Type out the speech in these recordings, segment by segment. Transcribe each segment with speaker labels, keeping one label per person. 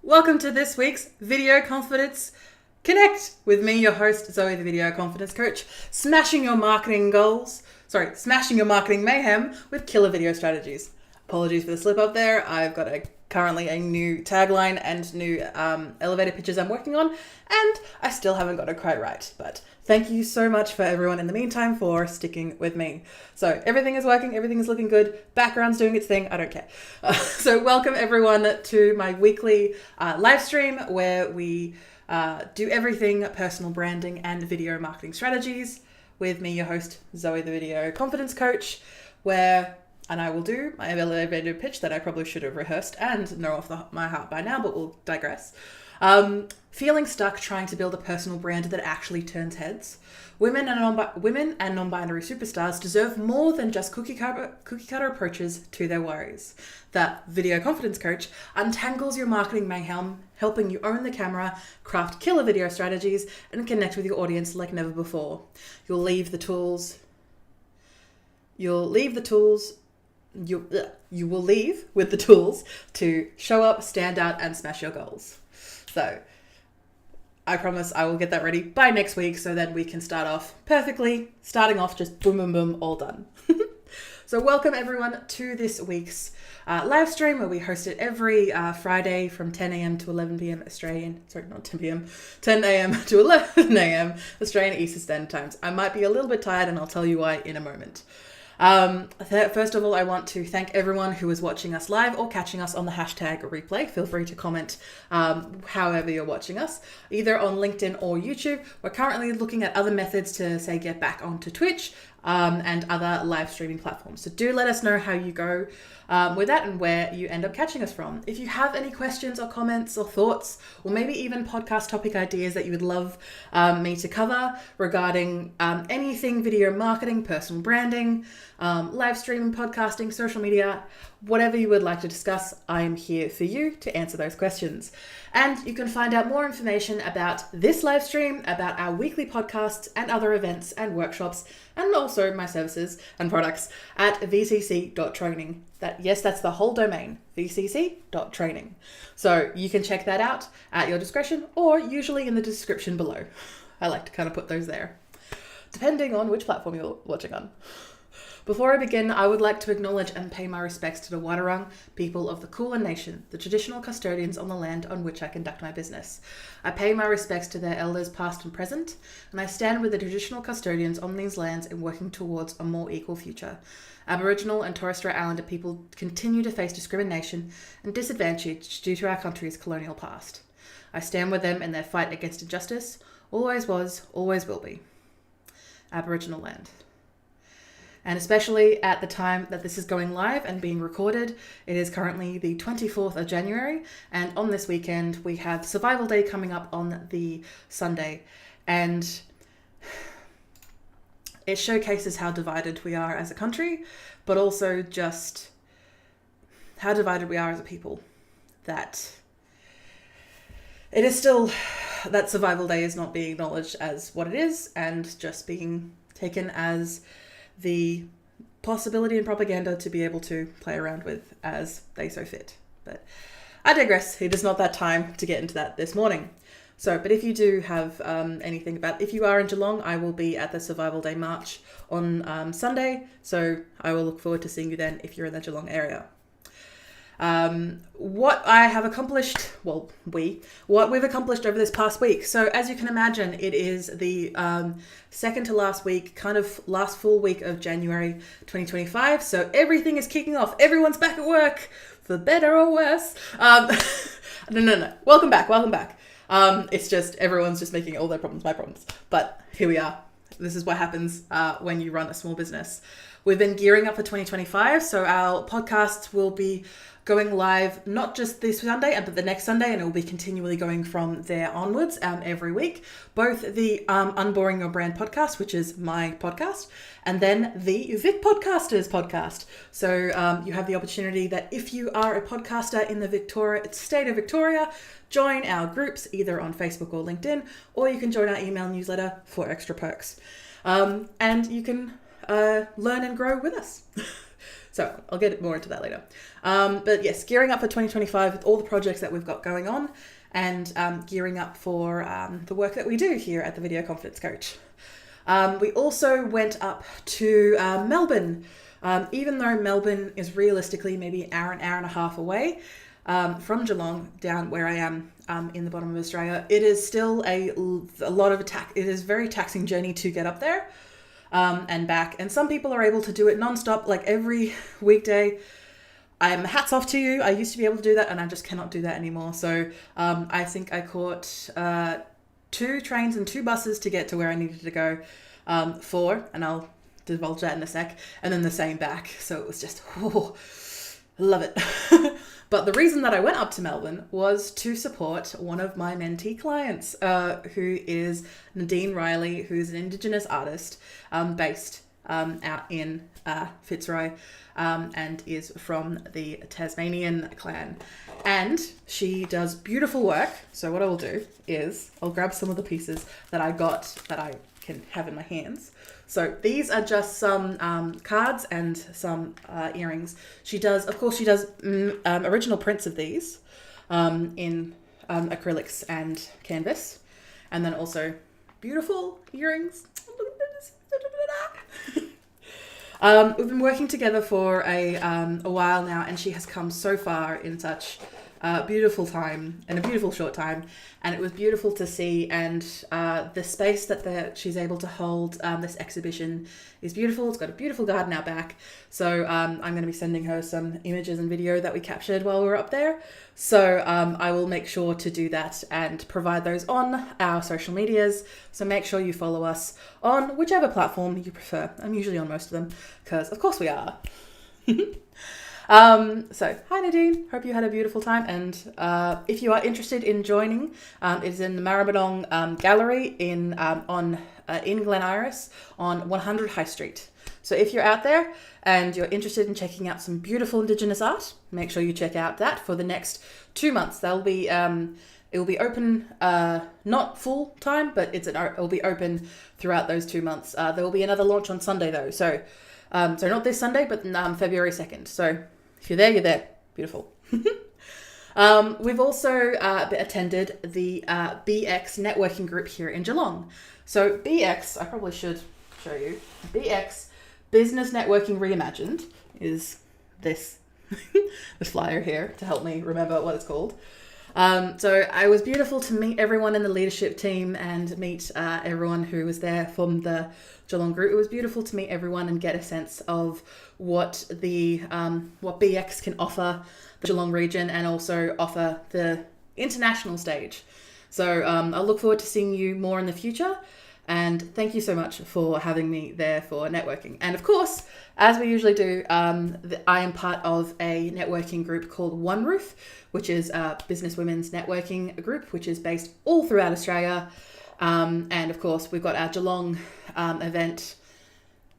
Speaker 1: Welcome to this week's Video Confidence Connect with me, your host, Zoe, the Video Confidence Coach, smashing your marketing mayhem with killer video strategies. Apologies for the slip up there. I've got currently a new tagline and new elevator pitches I'm working on, and I still haven't got it quite right, but thank you so much for everyone in the meantime for sticking with me. So everything is working, everything is looking good, background's doing its thing, I don't care. So welcome everyone to my weekly live stream where we do everything personal branding and video marketing strategies with me, your host, Zoe, the Video Confidence Coach, and I will do my elevator pitch that I probably should have rehearsed and know off my heart by now, but we'll digress. Feeling stuck trying to build a personal brand that actually turns heads. Women and non-binary superstars deserve more than just cookie cutter approaches to their worries. The Video Confidence Coach untangles your marketing mayhem, helping you own the camera, craft killer video strategies, and connect with your audience like never before. You will leave with the tools to show up, stand out, and smash your goals. So I promise I will get that ready by next week so that we can start off perfectly, starting off just boom, boom, boom, all done. So welcome everyone to this week's live stream where we host it every Friday from 10 a.m. to 11 p.m. 10 a.m. to 11 a.m. Australian Eastern Standard Times. I might be a little bit tired and I'll tell you why in a moment. First of all, I want to thank everyone who is watching us live or catching us on the hashtag replay. Feel free to comment however you're watching us, either on LinkedIn or YouTube. We're currently looking at other methods to, say, get back onto Twitch. and other live streaming platforms. So do let us know how you go with that and where you end up catching us from. If you have any questions or comments or thoughts, or maybe even podcast topic ideas that you would love me to cover regarding anything video marketing, personal branding, live streaming, podcasting, social media, whatever you would like to discuss, I am here for you to answer those questions. And you can find out more information about this live stream, about our weekly podcasts and other events and workshops, and also my services and products at vcc.training. That's the whole domain, vcc.training. So you can check that out at your discretion, or usually in the description below. I like to kind of put those there, depending on which platform you're watching on. Before I begin, I would like to acknowledge and pay my respects to the Wadawurrung people of the Kulin Nation, the traditional custodians on the land on which I conduct my business. I pay my respects to their elders past and present, and I stand with the traditional custodians on these lands in working towards a more equal future. Aboriginal and Torres Strait Islander people continue to face discrimination and disadvantage due to our country's colonial past. I stand with them in their fight against injustice, always was, always will be. Aboriginal land. And especially at the time that this is going live and being recorded, it is currently the 24th of January. And on this weekend, we have Survival Day coming up on the Sunday. And it showcases how divided we are as a country, but also just how divided we are as a people. That it is still, that Survival Day is not being acknowledged as what it is and just being taken as the possibility and propaganda to be able to play around with as they so fit. But I digress. It is not that time to get into that this morning. So, but if you do have anything about, if you are in Geelong, I will be at the Survival Day March on Sunday. So I will look forward to seeing you then if you're in the Geelong area. What I have accomplished, what we've accomplished over this past week. So as you can imagine, it is the second to last week, kind of last full week of January 2025. So everything is kicking off. Everyone's back at work, for better or worse. No. Welcome back. It's just, everyone's just making all their problems my problems. But here we are. This is what happens when you run a small business. We've been gearing up for 2025. So our podcasts will be going live not just this Sunday, but the next Sunday, and it will be continually going from there onwards every week. Both the Unboring Your Brand podcast, which is my podcast, and then the Vic Podcasters podcast. So you have the opportunity that if you are a podcaster in the state of Victoria, join our groups either on Facebook or LinkedIn, or you can join our email newsletter for extra perks. And you can learn and grow with us. So I'll get more into that later. But yes, gearing up for 2025 with all the projects that we've got going on, and gearing up for the work that we do here at the Video Confidence Coach. We also went up to Melbourne. Even though Melbourne is realistically maybe an hour and a half away from Geelong down where I am in the bottom of Australia, it is still a lot of it is a very taxing journey to get up there. And back. And some people are able to do it nonstop, like every weekday. Hats off to you. I used to be able to do that, and I just cannot do that anymore. So I think I caught 2 trains and 2 buses to get to where I needed to go. 4, and I'll divulge that in a sec. And then the same back. So it was just, love it. But the reason that I went up to Melbourne was to support one of my mentee clients, who is Nadine Riley, who's an Indigenous artist based out in Fitzroy, and is from the Tasmanian clan. And she does beautiful work. So what I will do is I'll grab some of the pieces that I got that I can have in my hands. So these are just some cards and some earrings. She does original prints of these in acrylics and canvas. And then also beautiful earrings. We've been working together for a while now, and she has come so far in such beautiful time and a beautiful short time, and it was beautiful to see, and the space that she's able to hold this exhibition is beautiful. It's got a beautiful garden out back, so I'm going to be sending her some images and video that we captured while we were up there, so I will make sure to do that and provide those on our social medias, so make sure you follow us on whichever platform you prefer. I'm usually on most of them because of course we are. So hi Nadine, hope you had a beautiful time, and if you are interested in joining, it is in the Maribyrnong Gallery in Glen Iris on 100 High Street. So if you're out there and you're interested in checking out some beautiful Indigenous art, make sure you check out that for the next 2 months. It will be open, not full time, but it will be open throughout those 2 months. There will be another launch on Sunday though, so not this Sunday, but February 2nd. So if you're there, you're there. Beautiful. We've also attended the BX networking group here in Geelong. So BX, I probably should show you. BX, Business Networking Reimagined, is this, the flyer here to help me remember what it's called. So it was beautiful to meet everyone in the leadership team and meet everyone who was there from the Geelong group. It was beautiful to meet everyone and get a sense of what BX can offer the Geelong region and also offer the international stage. So I look forward to seeing you more in the future. And thank you so much for having me there for networking. And of course, as we usually do, I am part of a networking group called One Roof, which is a business women's networking group, which is based all throughout Australia. And of course, we've got our Geelong event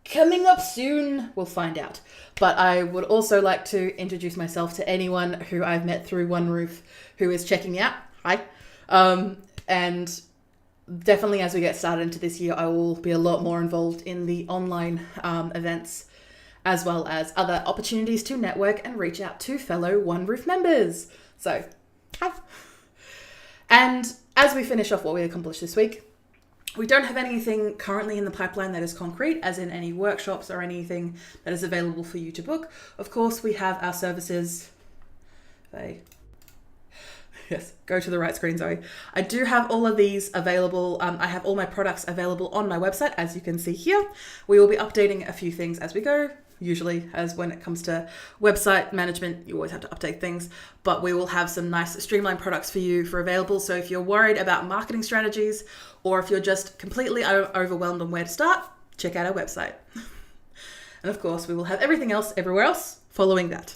Speaker 1: coming up soon. We'll find out. But I would also like to introduce myself to anyone who I've met through One Roof who is checking me out. Hi. And definitely as we get started into this year, I will be a lot more involved in the online events, as well as other opportunities to network and reach out to fellow One Roof members. So, hi. And as we finish off what we accomplished this week, we don't have anything currently in the pipeline that is concrete, as in any workshops or anything that is available for you to book. Of course, we have our services. Yes, go to the right screen, Zoe. I do have all of these available. I have all my products available on my website, as you can see here. We will be updating a few things as we go. Usually, as when it comes to website management, you always have to update things, but we will have some nice streamlined products for you for available. So if you're worried about marketing strategies, or if you're just completely overwhelmed on where to start, check out our website. And of course, we will have everything else everywhere else following that.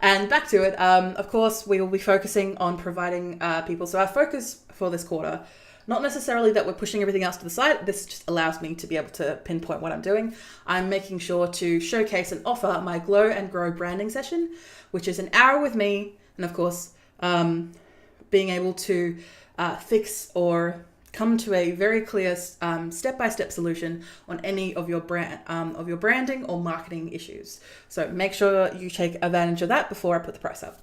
Speaker 1: And back to it, of course, we will be focusing on providing people. So our focus for this quarter, not necessarily that we're pushing everything else to the side. This just allows me to be able to pinpoint what I'm doing. I'm making sure to showcase and offer my Glow and Grow branding session, which is an hour with me. And of course, being able to fix or come to a very clear step-by-step solution on any of your branding or marketing issues. So make sure you take advantage of that before I put the price up.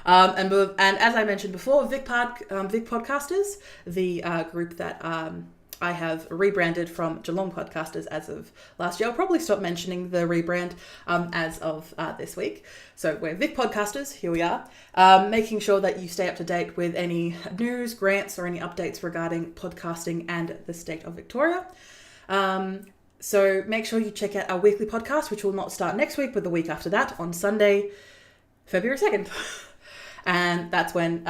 Speaker 1: And as I mentioned before, Vic Podcasters, the group that I have rebranded from Geelong Podcasters as of last year. I'll probably stop mentioning the rebrand as of this week. So we're Vic Podcasters, here we are, making sure that you stay up to date with any news, grants, or any updates regarding podcasting and the state of Victoria. So make sure you check out our weekly podcast, which will not start next week, but the week after that on Sunday, February 2nd. And that's when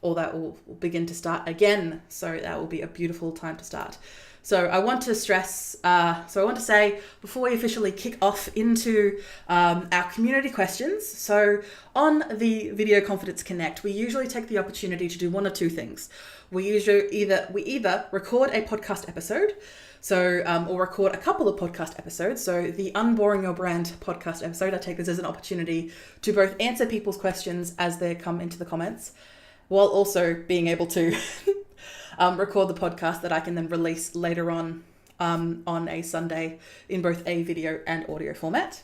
Speaker 1: all that will begin to start again. So that will be a beautiful time to start. So I want to say, before we officially kick off into our community questions, so on the Video Confidence Connect, we usually take the opportunity to do one or two things. We either record a podcast episode, or record a couple of podcast episodes. So the Unboring Your Brand podcast episode, I take this as an opportunity to both answer people's questions as they come into the comments, while also being able to record the podcast that I can then release later on a Sunday in both a video and audio format.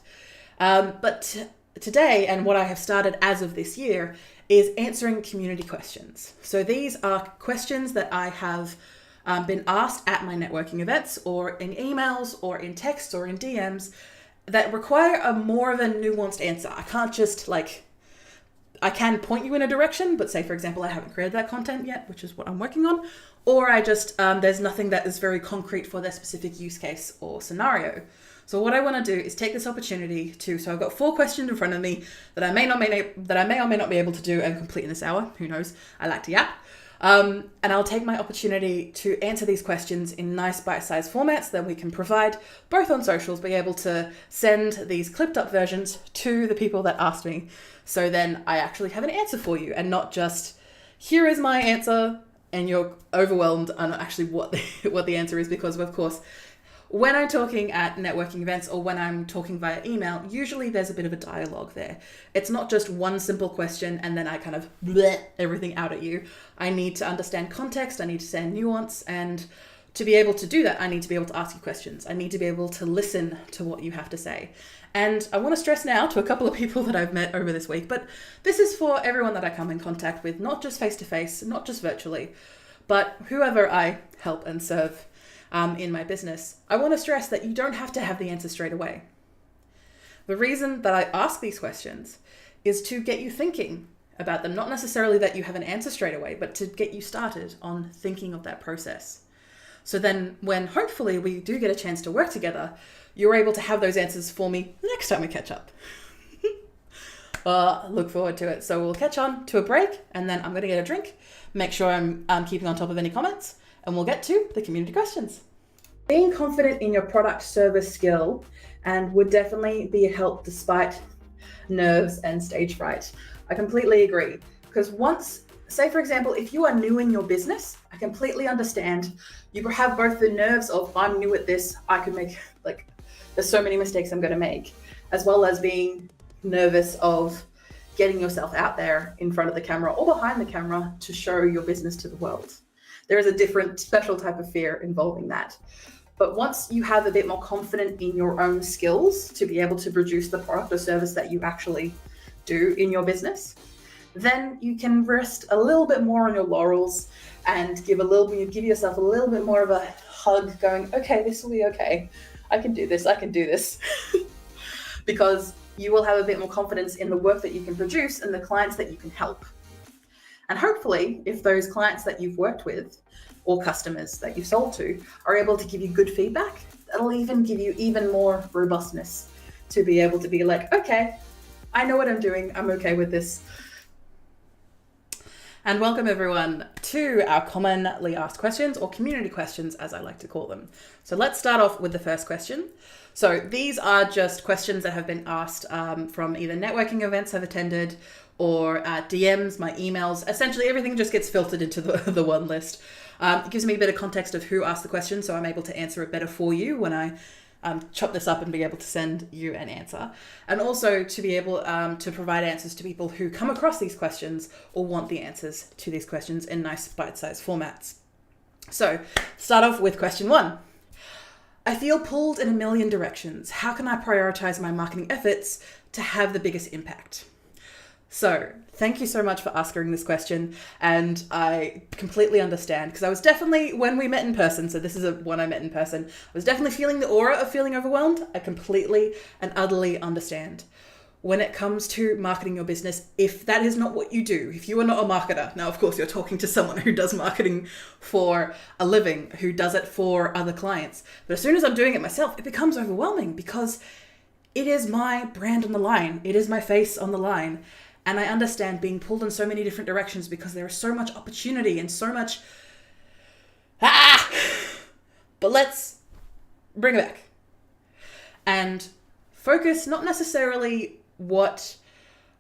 Speaker 1: But today, and what I have started as of this year, is answering community questions. So these are questions that I have been asked at my networking events, or in emails, or in texts, or in DMs, that require a more of a nuanced answer. I can't just I can point you in a direction, but say, for example, I haven't created that content yet, which is what I'm working on, or I just, there's nothing that is very concrete for their specific use case or scenario. So what I want to do is take this opportunity so I've got 4 questions in front of me that I may or may not be able to do and complete in this hour. Who knows? I like to yap. And I'll take my opportunity to answer these questions in nice bite-sized formats that we can provide both on socials, be able to send these clipped up versions to the people that asked me. So then I actually have an answer for you and not just, here is my answer and you're overwhelmed on actually what the answer is, because of course, when I'm talking at networking events or when I'm talking via email, usually there's a bit of a dialogue there. It's not just one simple question and then I kind of bleh everything out at you. I need to understand context, I need to understand nuance, and to be able to do that, I need to be able to ask you questions. I need to be able to listen to what you have to say. And I want to stress now to a couple of people that I've met over this week, but this is for everyone that I come in contact with, not just face-to-face, not just virtually, but whoever I help and serve in my business. I want to stress that you don't have to have the answer straight away. The reason that I ask these questions is to get you thinking about them, not necessarily that you have an answer straight away, but to get you started on thinking of that process. So then when hopefully we do get a chance to work together, you're able to have those answers for me the next time we catch up. Look forward to it. So we'll catch on to a break and then I'm going to get a drink, make sure I'm keeping on top of any comments, and we'll get to the community questions. Being confident in your product service skill and would definitely be a help despite nerves and stage fright. I completely agree, because once, say for example, if you are new in your business, I completely understand. You have both the nerves of, I'm new at this, I could make, there's so many mistakes I'm going to make, as well as being nervous of getting yourself out there in front of the camera or behind the camera to show your business to the world. There is a different special type of fear involving that. But once you have a bit more confident in your own skills to be able to produce the product or service that you actually do in your business, then you can rest a little bit more on your laurels and give yourself a little bit more of a hug going, okay, this will be okay. I can do this. Because you will have a bit more confidence in the work that you can produce and the clients that you can help. And hopefully, if those clients that you've worked with or customers that you've sold to are able to give you good feedback, that'll even give you even more robustness to be able to be like, okay, I know what I'm doing. I'm okay with this. And welcome everyone to our commonly asked questions, or community questions as I like to call them. So let's start off with the first question. So these are just questions that have been asked from either networking events I've attended or DMs, my emails. Essentially everything just gets filtered into the one list. It gives me a bit of context of who asked the question, so I'm able to answer it better for you when I chop this up and be able to send you an answer. And also to be able to provide answers to people who come across these questions or want the answers to these questions in nice bite-sized formats. So start off with question 1. I feel pulled in a million directions. How can I prioritize my marketing efforts to have the biggest impact? So thank you so much for asking this question. And I completely understand, because I was definitely, when we met in person, so this is one I met in person, I was definitely feeling the aura of feeling overwhelmed. I completely and utterly understand. When it comes to marketing your business, if that is not what you do, if you are not a marketer, now of course you're talking to someone who does marketing for a living, who does it for other clients. But as soon as I'm doing it myself, it becomes overwhelming because it is my brand on the line. It is my face on the line. And I understand being pulled in so many different directions because there is so much opportunity and so much, but let's bring it back and focus not necessarily what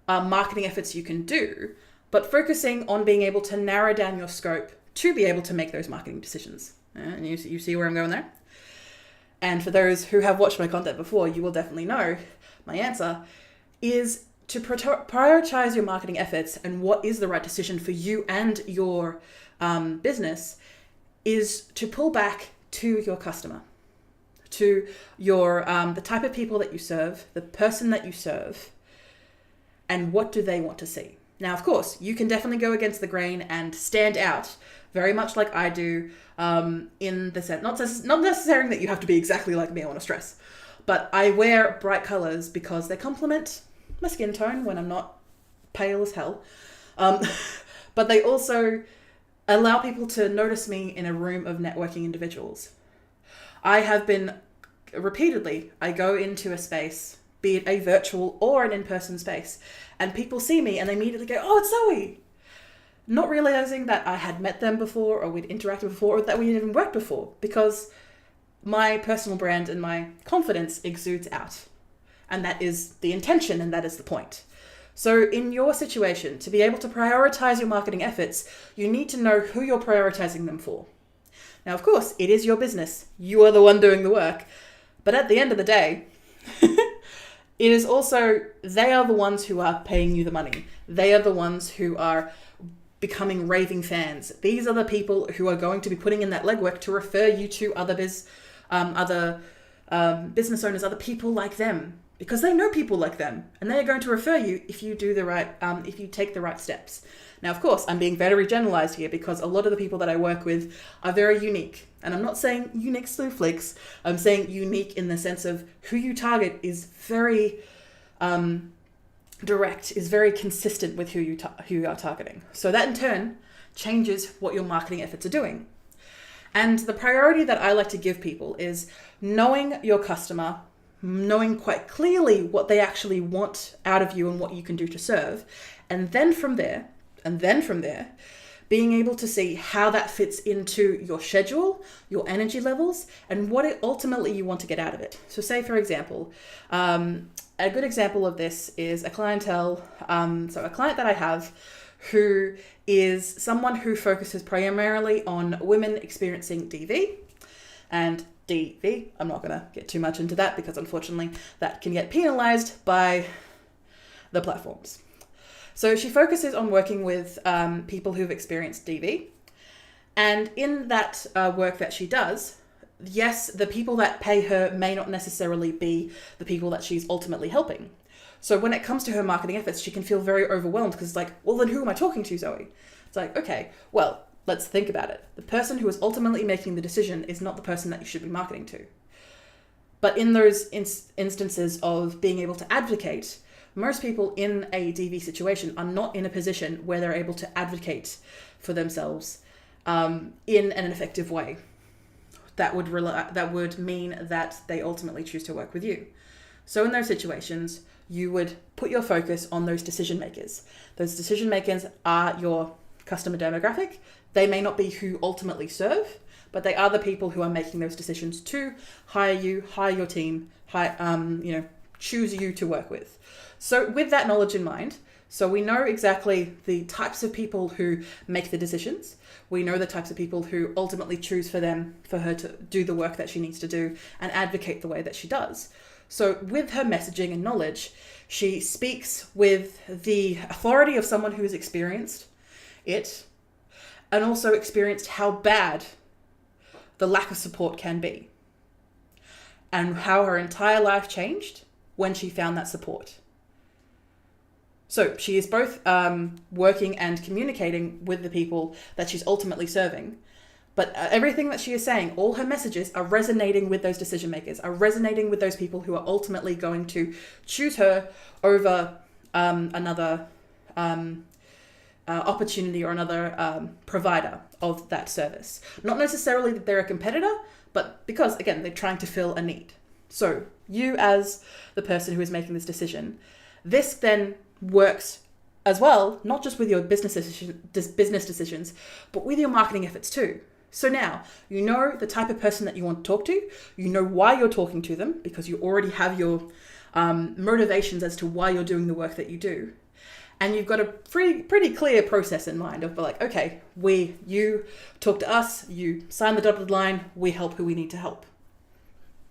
Speaker 1: marketing efforts you can do, but focusing on being able to narrow down your scope to be able to make those marketing decisions. And you see where I'm going there? And for those who have watched my content before, you will definitely know my answer is to prioritize your marketing efforts and what is the right decision for you and your business is to pull back to your customer, to your the type of people that you serve, the person that you serve, and what do they want to see. Now, of course, you can definitely go against the grain and stand out very much like I do in the sense, not necessarily that you have to be exactly like me, I want to stress, but I wear bright colors because they complement my skin tone when I'm not pale as hell. But they also allow people to notice me in a room of networking individuals. I have been repeatedly, I go into a space, be it a virtual or an in-person space, and people see me and they immediately go, oh, it's Zoe. Not realizing that I had met them before, or we'd interacted before, or that we had even worked before, because my personal brand and my confidence exudes out. And that is the intention, and that is the point. So in your situation, to be able to prioritize your marketing efforts, you need to know who you're prioritizing them for. Now, of course, it is your business. You are the one doing the work. But at the end of the day, it is also, they are the ones who are paying you the money. They are the ones who are becoming raving fans. These are the people who are going to be putting in that legwork to refer you to other business owners, other people like them, because they know people like them, and they are going to refer you if you do the right, if you take the right steps. Now, of course, I'm being very generalized here because a lot of the people that I work with are very unique. And I'm not saying unique snowflakes. I'm saying unique in the sense of who you target is very direct, is very consistent with who you are targeting. So that in turn changes what your marketing efforts are doing. And the priority that I like to give people is knowing your customer, knowing quite clearly what they actually want out of you and what you can do to serve. And then from there, being able to see how that fits into your schedule, your energy levels, and what it ultimately you want to get out of it. So say, for example, a good example of this is a clientele, so a client that I have who is someone who focuses primarily on women experiencing DV. And DV, I'm not going to get too much into that because unfortunately that can get penalized by the platforms. So she focuses on working with people who've experienced DV. And in that work that she does, yes, the people that pay her may not necessarily be the people that she's ultimately helping. So when it comes to her marketing efforts, she can feel very overwhelmed because it's like, well, then who am I talking to, Zoe? It's like, okay, well, let's think about it. The person who is ultimately making the decision is not the person that you should be marketing to. But in those instances of being able to advocate, most people in a DV situation are not in a position where they're able to advocate for themselves in an effective way. That would mean that they ultimately choose to work with you. So in those situations, you would put your focus on those decision makers. Those decision makers are your customer demographic. They may not be who ultimately serve, but they are the people who are making those decisions to hire you, hire your team, choose you to work with. So with that knowledge in mind, so we know exactly the types of people who make the decisions. We know the types of people who ultimately choose for her to do the work that she needs to do and advocate the way that she does. So with her messaging and knowledge, she speaks with the authority of someone who has experienced it and also experienced how bad the lack of support can be and how her entire life changed when she found that support. So she is both working and communicating with the people that she's ultimately serving. But everything that she is saying, all her messages are resonating with those decision makers, are resonating with those people who are ultimately going to choose her over another opportunity or another provider of that service. Not necessarily that they're a competitor, but because, again, they're trying to fill a need. So you as the person who is making this decision, this then works as well, not just with your business decisions, but with your marketing efforts too. So now you know the type of person that you want to talk to, you know why you're talking to them because you already have your motivations as to why you're doing the work that you do. And you've got a pretty clear process in mind of like, okay, you talk to us, you sign the dotted line, we help who we need to help.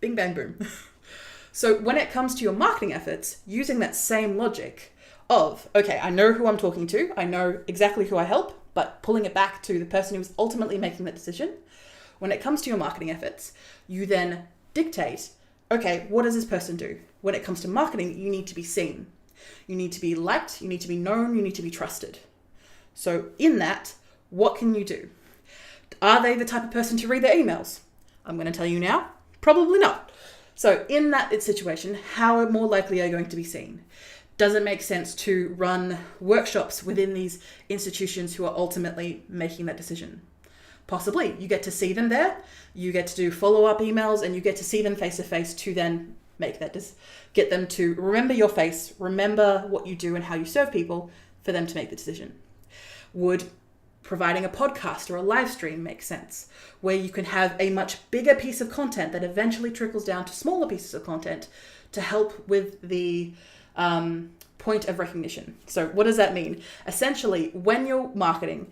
Speaker 1: Bing, bang, boom. So when it comes to your marketing efforts, using that same logic of, okay, I know who I'm talking to, I know exactly who I help, but pulling it back to the person who's ultimately making that decision. When it comes to your marketing efforts, you then dictate, okay, what does this person do? When it comes to marketing, you need to be seen. You need to be liked, you need to be known, you need to be trusted. So in that, what can you do? Are they the type of person to read their emails? I'm going to tell you now, probably not. So in that situation, how more likely are you going to be seen? Does it make sense to run workshops within these institutions who are ultimately making that decision? Possibly. You get to see them there, you get to do follow-up emails, and you get to see them face-to-face to then make that, get them to remember your face, remember what you do and how you serve people for them to make the decision. Would providing a podcast or a live stream make sense, where you can have a much bigger piece of content that eventually trickles down to smaller pieces of content to help with the point of recognition? So what does that mean? Essentially, when you're marketing,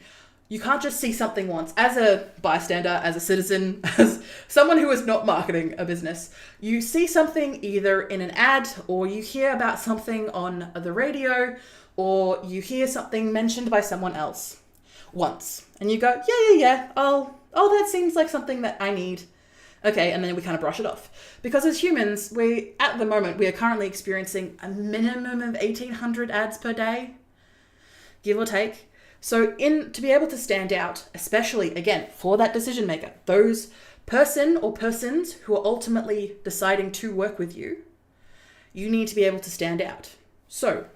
Speaker 1: you can't just see something once. As a bystander, as a citizen, as someone who is not marketing a business, you see something either in an ad, or you hear about something on the radio, or you hear something mentioned by someone else once, and you go, yeah, oh, that seems like something that I need. Okay, and then we kind of brush it off. Because as humans, at the moment, we are currently experiencing a minimum of 1,800 ads per day, give or take. So to be able to stand out, especially, again, for that decision maker, those person or persons who are ultimately deciding to work with you, you need to be able to stand out. So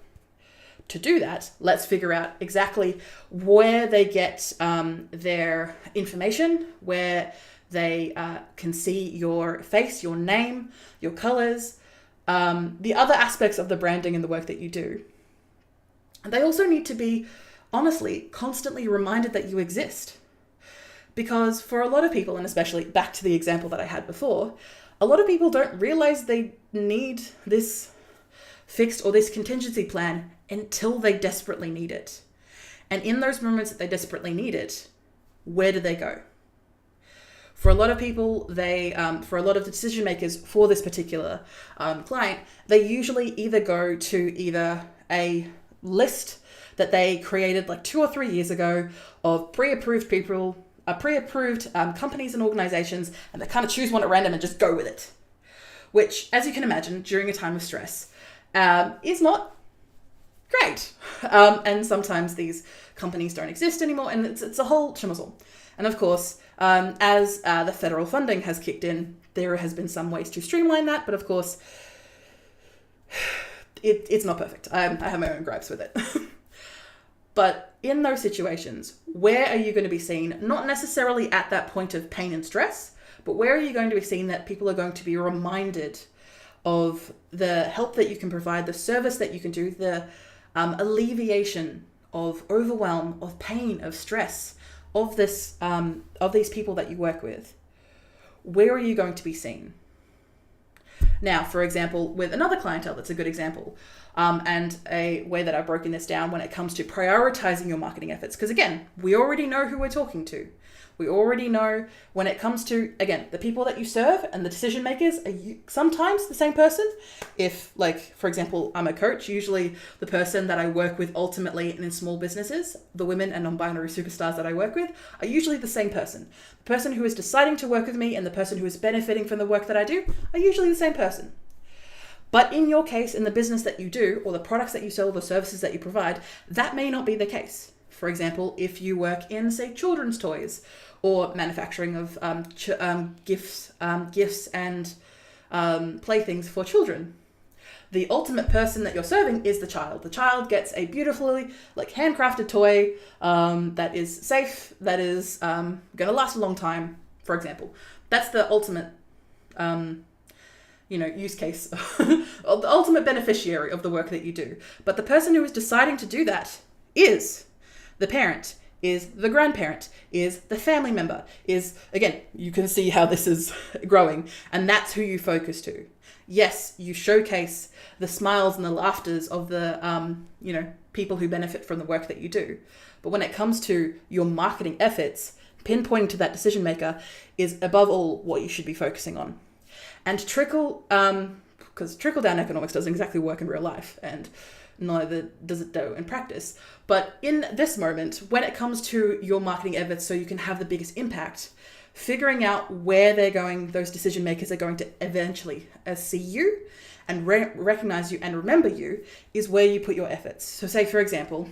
Speaker 1: to do that, let's figure out exactly where they get their information, where they can see your face, your name, your colors, the other aspects of the branding and the work that you do. And they also need to be, honestly, constantly reminded that you exist. Because for a lot of people, and especially back to the example that I had before, a lot of people don't realize they need this fixed or this contingency plan until they desperately need it. And in those moments that they desperately need it, where do they go? For a lot of people, for a lot of the decision makers for this particular client, they usually either go to either a list that they created like 2 or 3 years ago of pre-approved people, pre-approved companies and organizations, and they kind of choose one at random and just go with it. Which, as you can imagine, during a time of stress, is not great. And sometimes these companies don't exist anymore, and it's a whole schmozzle. And of course, as the federal funding has kicked in, there has been some ways to streamline that, but of course, it's not perfect. I have my own gripes with it. But in those situations, where are you going to be seen? Not necessarily at that point of pain and stress, but where are you going to be seen that people are going to be reminded of the help that you can provide, the service that you can do, the alleviation of overwhelm, of pain, of stress, of these people that you work with? Where are you going to be seen? Now, for example, with another clientele, that's a good example, and a way that I've broken this down when it comes to prioritizing your marketing efforts. Because again, we already know who we're talking to. We already know when it comes to, again, the people that you serve and the decision makers are sometimes the same person. If, like, for example, I'm a coach, usually the person that I work with ultimately and in small businesses, the women and non-binary superstars that I work with, are usually the same person. The person who is deciding to work with me and the person who is benefiting from the work that I do are usually the same person. But in your case, in the business that you do, or the products that you sell, the services that you provide, that may not be the case. For example, if you work in, say, children's toys, or manufacturing of gifts and playthings for children. The ultimate person that you're serving is the child. The child gets a beautifully handcrafted toy that is safe, that is going to last a long time, for example. That's the ultimate use case, the ultimate beneficiary of the work that you do. But the person who is deciding to do that is the parent, is the grandparent, is the family member, is, again, you can see how this is growing, and that's who you focus to. Yes, you showcase the smiles and the laughters of the, people who benefit from the work that you do. But when it comes to your marketing efforts, pinpointing to that decision maker is above all what you should be focusing on. And because trickle-down economics doesn't exactly work in real life, and neither does it do in practice. But in this moment, when it comes to your marketing efforts so you can have the biggest impact, figuring out where those decision makers are going to eventually see you and recognize you and remember you is where you put your efforts. So say, for example,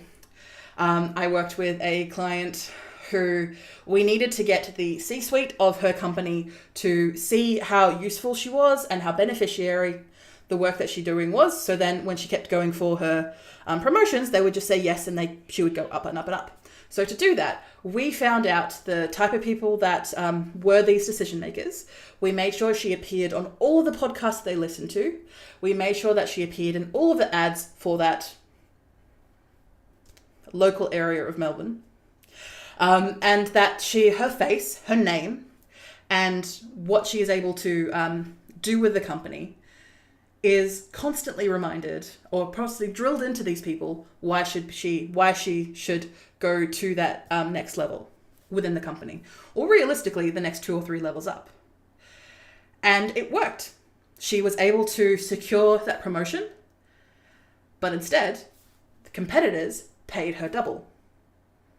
Speaker 1: I worked with a client who we needed to get the C-suite of her company to see how useful she was and how beneficiary the work that she's doing was. So then when she kept going for her promotions, they would just say yes, and she would go up and up and up. So to do that, we found out the type of people that were these decision makers. We made sure she appeared on all of the podcasts they listened to. We made sure that she appeared in all of the ads for that local area of Melbourne. And that her face, her name, and what she is able to do with the company is constantly reminded or possibly drilled into these people why she should go to that next level within the company, or realistically the next 2 or 3 levels up. And it worked. She was able to secure that promotion, but instead the competitors paid her double.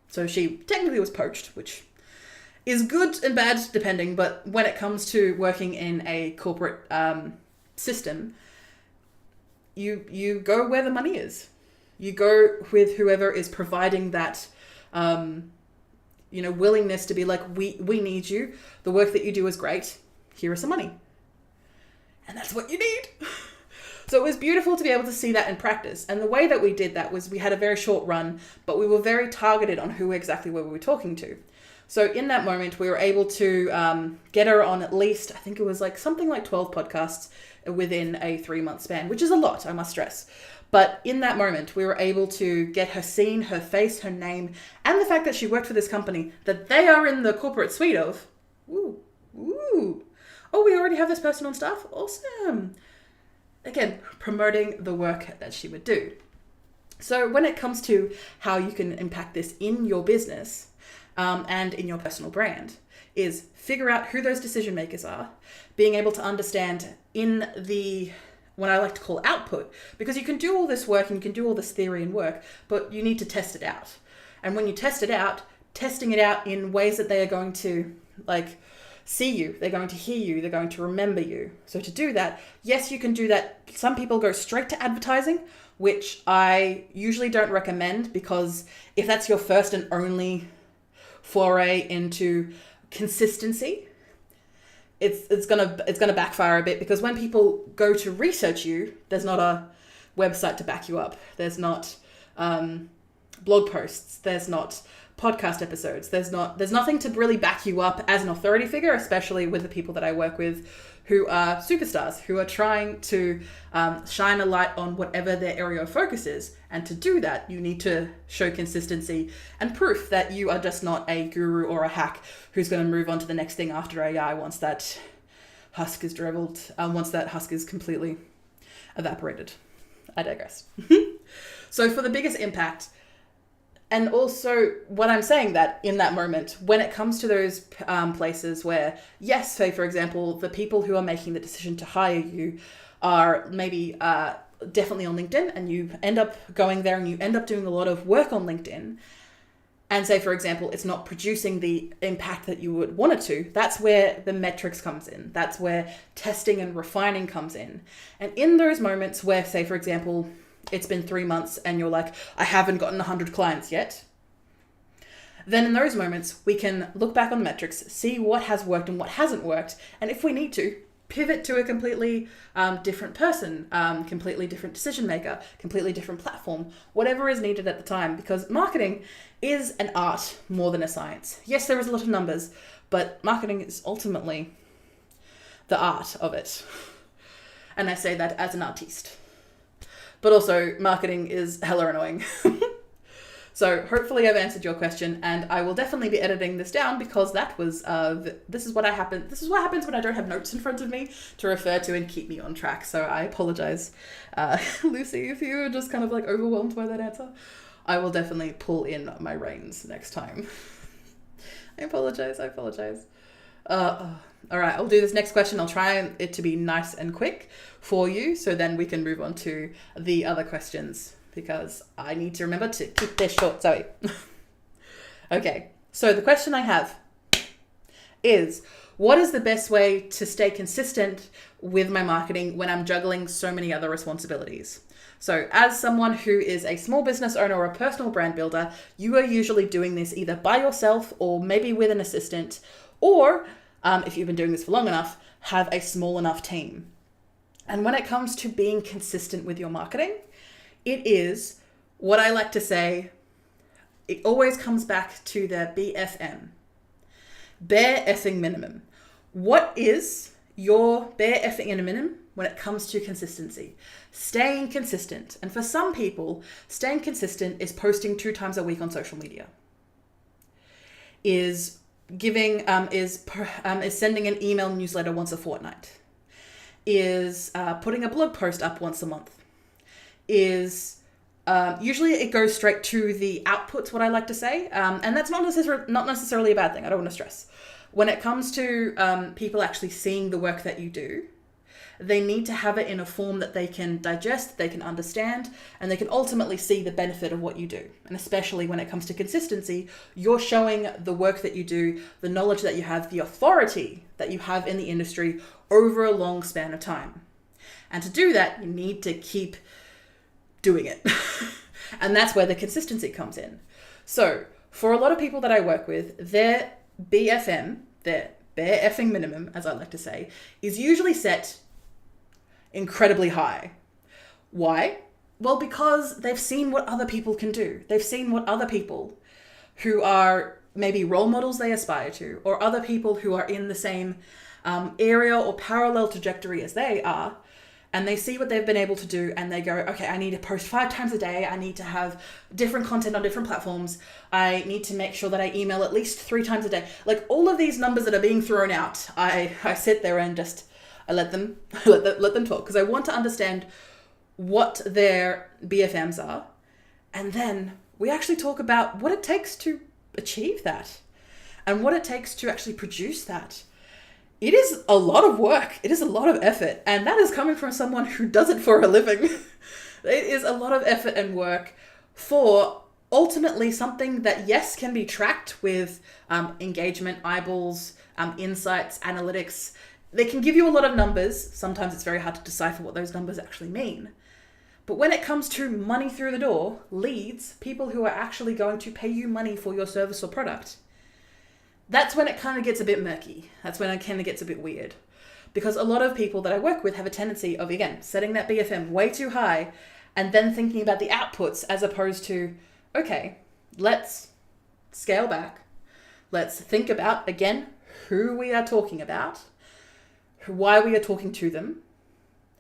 Speaker 1: So she technically was poached, which is good and bad depending, but when it comes to working in a corporate system, you go where the money is. You go with whoever is providing that, willingness to be like, we need you. The work that you do is great. Here is some money. And that's what you need. So it was beautiful to be able to see that in practice. And the way that we did that was we had a very short run, but we were very targeted on who exactly we were talking to. So in that moment, we were able to get her on at least, I think it was something like 12 podcasts within a 3-month span, which is a lot, I must stress. But in that moment, we were able to get her seen, her face, her name, and the fact that she worked for this company that they are in the corporate suite of. Ooh. Oh, we already have this person on staff? Awesome. Again, promoting the work that she would do. So when it comes to how you can impact this in your business and in your personal brand, is figure out who those decision makers are, being able to understand in the, what I like to call output, because you can do all this work and you can do all this theory and work, but you need to test it out. And when you test it out, testing it out in ways that they are going to see you, they're going to hear you, they're going to remember you. So to do that, yes, you can do that. Some people go straight to advertising, which I usually don't recommend, because if that's your first and only foray into consistency, it's gonna backfire a bit, because when people go to research you, there's not a website to back you up. There's not blog posts. There's not podcast episodes. There's nothing to really back you up as an authority figure, especially with the people that I work with who are superstars, who are trying to shine a light on whatever their area of focus is. And to do that, you need to show consistency and proof that you are just not a guru or a hack who's going to move on to the next thing after AI once that husk is dribbled, once that husk is completely evaporated. I digress. So for the biggest impact, and also what I'm saying that in that moment, when it comes to those places where, yes, say for example, the people who are making the decision to hire you are maybe definitely on LinkedIn, and you end up going there and you end up doing a lot of work on LinkedIn, and say for example, it's not producing the impact that you would want it to, that's where the metrics comes in. That's where testing and refining comes in. And in those moments where, say for example, it's been 3 months and you're like, I haven't gotten 100 clients yet, then in those moments, we can look back on the metrics, see what has worked and what hasn't worked. And if we need to, pivot to a completely different person, completely different decision maker, completely different platform, whatever is needed at the time, because marketing is an art more than a science. Yes, there is a lot of numbers, but marketing is ultimately the art of it. And I say that as an artiste. But also, marketing is hella annoying. So hopefully I've answered your question, and I will definitely be editing this down, because that was, this is what happens when I don't have notes in front of me to refer to and keep me on track. So I apologize, Lucy, if you were just kind of overwhelmed by that answer. I will definitely pull in my reins next time. I apologize. All right, I'll do this next question. I'll try it to be nice and quick for you, so then we can move on to the other questions, because I need to remember to keep this short, Zoe. Okay, so the question I have is, what is the best way to stay consistent with my marketing when I'm juggling so many other responsibilities? So as someone who is a small business owner or a personal brand builder, you are usually doing this either by yourself or maybe with an assistant, or if you've been doing this for long enough, have a small enough team. And when it comes to being consistent with your marketing, it is what I like to say, it always comes back to the BFM, bare effing minimum. What is your bare effing minimum when it comes to consistency? Staying consistent. And for some people, staying consistent is posting 2 times a week on social media. Is sending an email newsletter once a fortnight. Is putting a blog post up once a month. Is usually it goes straight to the outputs, what I like to say. And that's not necessarily a bad thing. I don't want to stress. When it comes to people actually seeing the work that you do, they need to have it in a form that they can digest, they can understand, and they can ultimately see the benefit of what you do. And especially when it comes to consistency, you're showing the work that you do, the knowledge that you have, the authority that you have in the industry over a long span of time. And to do that, you need to keep doing it. And that's where the consistency comes in. So for a lot of people that I work with, their BFM, their bare effing minimum, as I like to say, is usually set incredibly high. Why? Well, because they've seen what other people can do. They've seen what other people who are maybe role models they aspire to, or other people who are in the same area or parallel trajectory as they are, and they see what they've been able to do and they go, okay, I need to post 5 times a day. I need to have different content on different platforms. I need to make sure that I email at least 3 times a day. Like all of these numbers that are being thrown out, I sit there and just I let them talk, because I want to understand what their BFMs are. And then we actually talk about what it takes to achieve that and what it takes to actually produce that. It is a lot of work. It is a lot of effort. And that is coming from someone who does it for a living. It is a lot of effort and work for ultimately something that, yes, can be tracked with engagement, eyeballs, insights, analytics. They can give you a lot of numbers. Sometimes it's very hard to decipher what those numbers actually mean. But when it comes to money through the door, leads, people who are actually going to pay you money for your service or product, that's when it kind of gets a bit murky. That's when it kind of gets a bit weird. Because a lot of people that I work with have a tendency of, again, setting that BFM way too high and then thinking about the outputs as opposed to, okay, let's scale back. Let's think about, again, who we are talking about, why we are talking to them,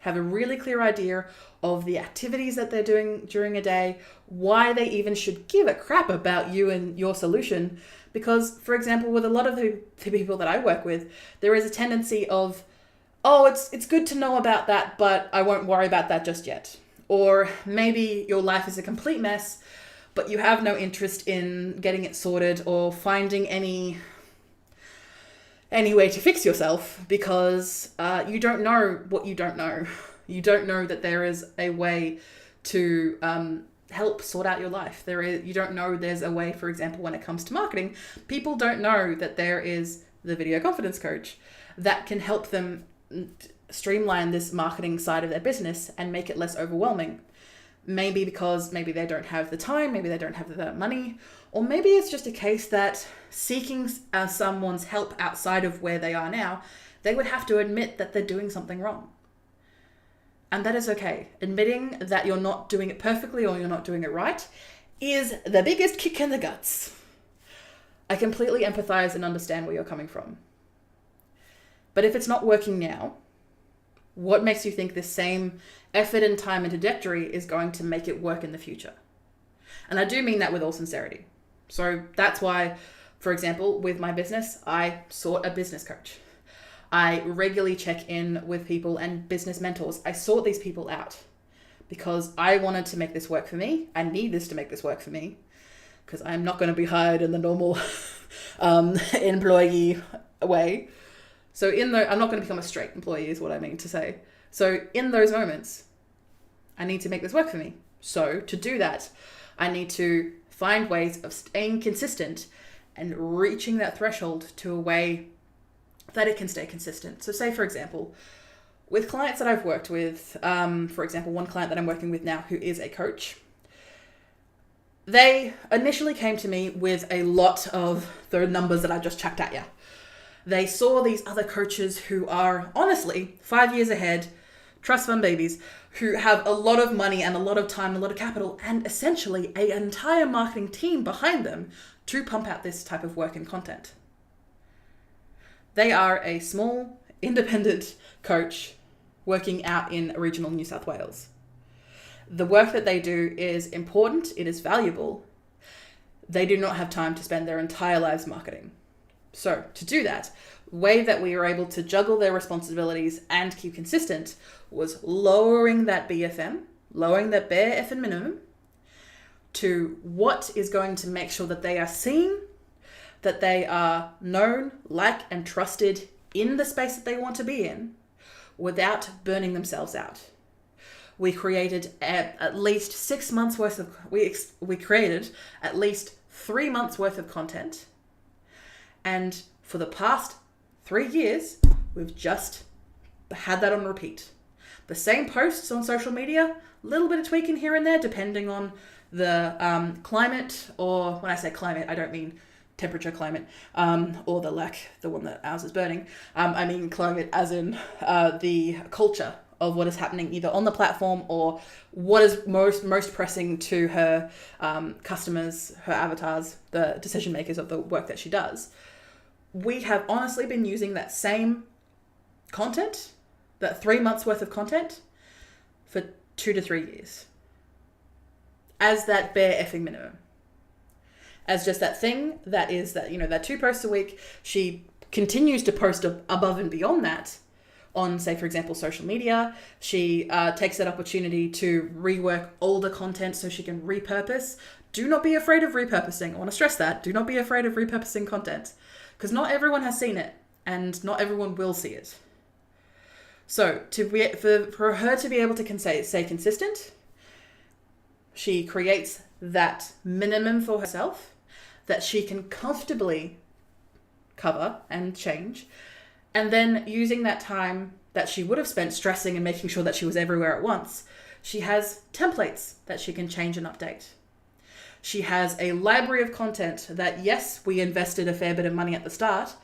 Speaker 1: have a really clear idea of the activities that they're doing during a day, why they even should give a crap about you and your solution. Because, for example, with a lot of the people that I work with, there is a tendency of, oh, it's good to know about that, but I won't worry about that just yet. Or maybe your life is a complete mess, but you have no interest in getting it sorted or finding any way to fix yourself because you don't know what you don't know. You don't know that there is a way to help sort out your life. You don't know there's a way, for example, when it comes to marketing, people don't know that there is the video confidence coach that can help them streamline this marketing side of their business and make it less overwhelming. Maybe because maybe they don't have the time, maybe they don't have the money, or maybe it's just a case that seeking someone's help outside of where they are now, they would have to admit that they're doing something wrong. And that is okay. Admitting that you're not doing it perfectly or you're not doing it right is the biggest kick in the guts. I completely empathize and understand where you're coming from. But if it's not working now, what makes you think this same effort and time and trajectory is going to make it work in the future? And I do mean that with all sincerity. So that's why, for example, with my business, I sought a business coach. I regularly check in with people and business mentors. I sought these people out because I wanted to make this work for me. I need this to make this work for me because I'm not going to be hired in the normal employee way. So I'm not going to become a straight employee is what I mean to say. So in those moments, I need to make this work for me. So to do that, I need to find ways of staying consistent and reaching that threshold to a way that it can stay consistent. So say, for example, with clients that I've worked with, for example, one client that I'm working with now who is a coach, they initially came to me with a lot of the numbers that I just chucked at you. They saw these other coaches who are honestly 5 years ahead, trust fund babies who have a lot of money and a lot of time, a lot of capital, and essentially an entire marketing team behind them to pump out this type of work and content. They are a small, independent coach working out in regional New South Wales. The work that they do is important, it is valuable. They do not have time to spend their entire lives marketing. So to do that, the way that we were able to juggle their responsibilities and keep consistent was lowering that BFM, lowering that bare effing minimum to what is going to make sure that they are seen, that they are known, liked, and trusted in the space that they want to be in without burning themselves out. We created at least 6 months worth of, we created at least 3 months worth of content. And for the past 3 years, we've just had that on repeat. The same posts on social media, a little bit of tweaking here and there, depending on the climate, or when I say climate, I don't mean temperature climate, or the one that ours is burning. I mean climate as in the culture of what is happening either on the platform or what is most pressing to her customers, her avatars, the decision makers of the work that she does. We have honestly been using that same content, that 3 months worth of content, for 2 to 3 years. As that bare effing minimum. As just that thing that is that, that 2 posts a week. She continues to post above and beyond that on, say, for example, social media. She takes that opportunity to rework older content so she can repurpose. Do not be afraid of repurposing. I want to stress that. Do not be afraid of repurposing content, because not everyone has seen it and not everyone will see it. So for her to be able to stay consistent, she creates that minimum for herself that she can comfortably cover and change. And then using that time that she would have spent stressing and making sure that she was everywhere at once, she has templates that she can change and update. She has a library of content that, yes, we invested a fair bit of money at the start,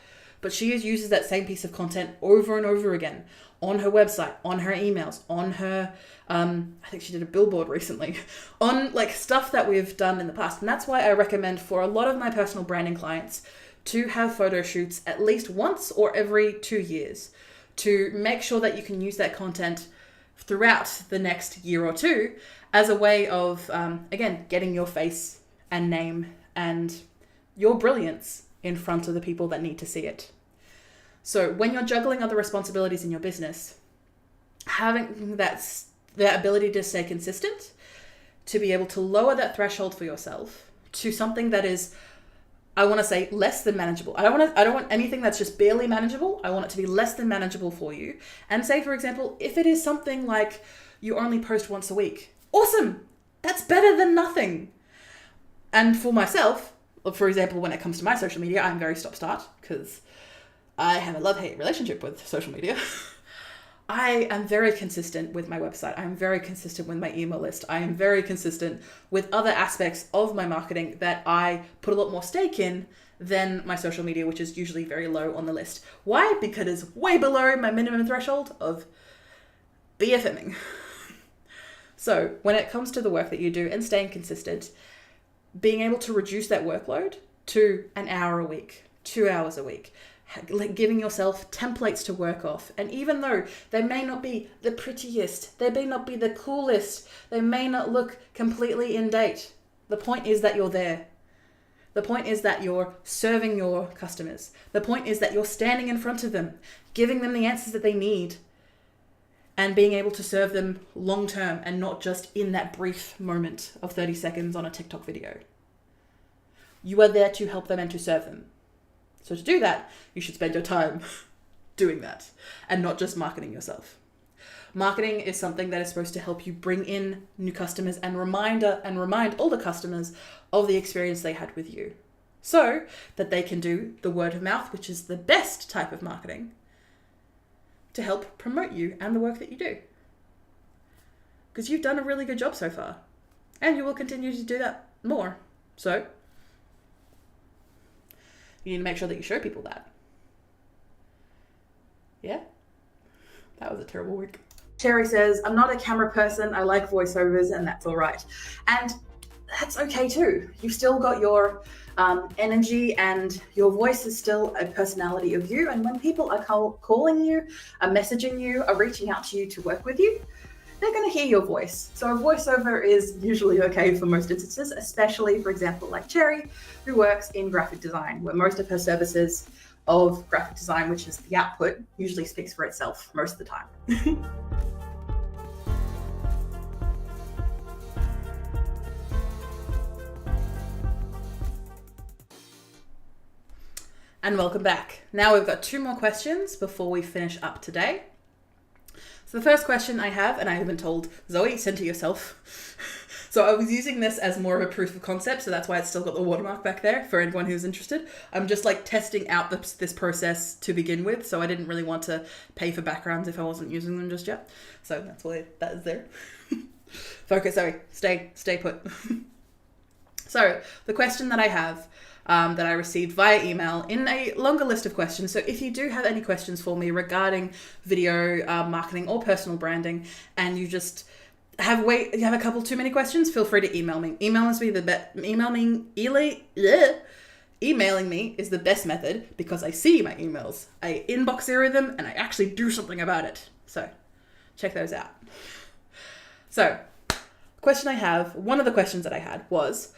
Speaker 1: but she uses that same piece of content over and over again on her website, on her emails, on her, I think she did a billboard recently, on stuff that we've done in the past. And that's why I recommend for a lot of my personal branding clients to have photo shoots at least once or every 2 years to make sure that you can use that content throughout the next year or two as a way of, again, getting your face and name and your brilliance in front of the people that need to see it. So when you're juggling other responsibilities in your business, having that ability to stay consistent, to be able to lower that threshold for yourself to something that is, I want to say, less than manageable. I don't want anything that's just barely manageable. I want it to be less than manageable for you. And say, for example, if it is something like you only post once a week, awesome. That's better than nothing. And for myself, for example, when it comes to my social media, I'm very stop-start because I have a love-hate relationship with social media. I am very consistent with my website. I'm very consistent with my email list. I am very consistent with other aspects of my marketing that I put a lot more stake in than my social media, which is usually very low on the list. Why? Because it's way below my minimum threshold of BFMing. So when it comes to the work that you do and staying consistent, being able to reduce that workload to an hour a week, 2 hours a week, giving yourself templates to work off. And even though they may not be the prettiest, they may not be the coolest, they may not look completely in date, the point is that you're there. The point is that you're serving your customers. The point is that you're standing in front of them, giving them the answers that they need, and being able to serve them long term and not just in that brief moment of 30 seconds on a TikTok video. You are there to help them and to serve them. So to do that, you should spend your time doing that and not just marketing yourself. Marketing is something that is supposed to help you bring in new customers and remind older customers of the experience they had with you so that they can do the word of mouth, which is the best type of marketing, to help promote you and the work that you do. Because you've done a really good job so far and you will continue to do that more. So you need to make sure that you show people that. Yeah? That was a terrible week. Cherry says, I'm not a camera person, I like voiceovers, and that's all right. And that's okay too. You've still got your energy, and your voice is still a personality of you. And when people are calling you, are messaging you, are reaching out to you to work with you, they're going to hear your voice. So a voiceover is usually okay for most instances, especially, for example, like Cherry, who works in graphic design, where most of her services of graphic design, which is the output, usually speaks for itself most of the time. And welcome back. Now we've got 2 more questions before we finish up today. So the first question I have, and I haven't told Zoe, send to yourself. So I was using this as more of a proof of concept, so that's why it's still got the watermark back there for anyone who's interested. I'm just like testing out this process to begin with, so I didn't really want to pay for backgrounds if I wasn't using them just yet. So that's why that is there. Focus, Zoe. Stay put. So the question that I have that I received via email in a longer list of questions. So if you do have any questions for me regarding video marketing or personal branding, and you just have a couple too many questions, feel free to email me. Emailing me is the best method because I see my emails. I inbox zero them and I actually do something about it. So check those out. So one of the questions that I had was,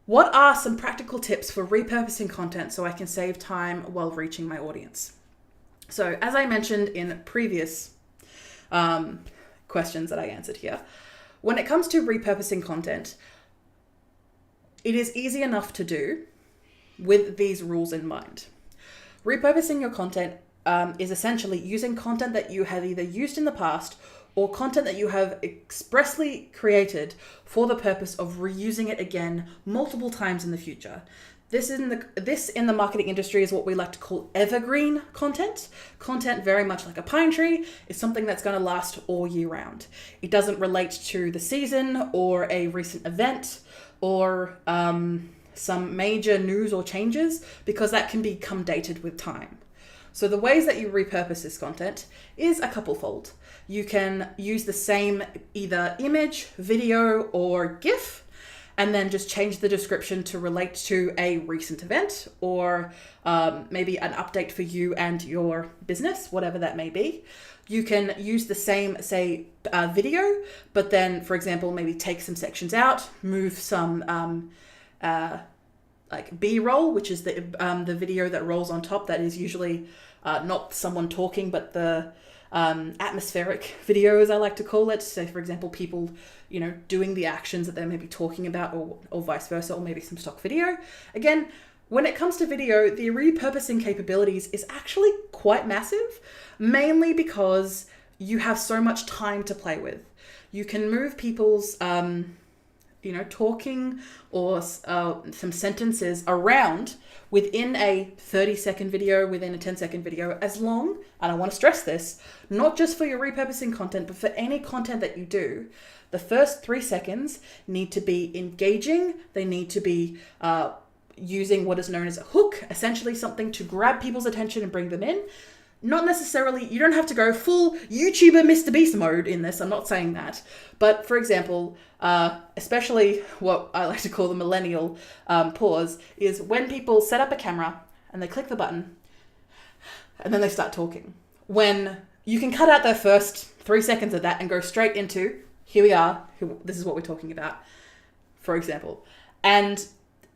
Speaker 1: what are some practical tips for repurposing content so I can save time while reaching my audience? So as I mentioned in previous questions that I answered here, when it comes to repurposing content, it is easy enough to do with these rules in mind. Repurposing your content is essentially using content that you have either used in the past or content that you have expressly created for the purpose of reusing it again multiple times in the future. This in the marketing industry is what we like to call evergreen content. Content very much like a pine tree is something that's going to last all year round. It doesn't relate to the season or a recent event or some major news or changes, because that can become dated with time. So the ways that you repurpose this content is a couple-fold. You can use the same either image, video, or GIF, and then just change the description to relate to a recent event or maybe an update for you and your business, whatever that may be. You can use the same, video, but then, for example, maybe take some sections out, move some like B-roll, which is the video that rolls on top. That is usually not someone talking, but the atmospheric video, as I like to call it. So, for example, people, doing the actions that they may be talking about, or vice versa, or maybe some stock video. Again, when it comes to video, the repurposing capabilities is actually quite massive, mainly because you have so much time to play with. You can move people's talking or some sentences around within a 30-second video, within a 10-second video, as long, and I want to stress this, not just for your repurposing content, but for any content that you do, the first 3 seconds need to be engaging. They need to be using what is known as a hook, essentially something to grab people's attention and bring them in. Not necessarily, you don't have to go full YouTuber Mr. Beast mode in this, I'm not saying that. But for example, especially what I like to call the millennial pause, is when people set up a camera and they click the button and then they start talking. When you can cut out their first 3 seconds of that and go straight into, here we are, this is what we're talking about, for example. And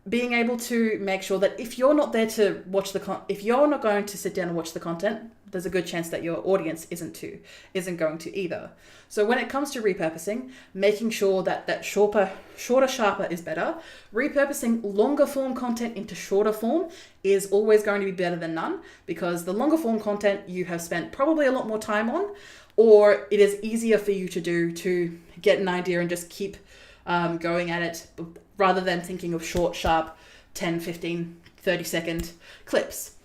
Speaker 1: being able to make sure that if you're not there to watch if you're not going to sit down and watch the content, there's a good chance that your audience isn't going to either. So when it comes to repurposing, making sure that shorter, sharper is better. Repurposing longer form content into shorter form is always going to be better than none, because the longer form content you have spent probably a lot more time on, or it is easier for you to do to get an idea and just keep going at it, rather than thinking of short, sharp 10, 15, 30-second clips.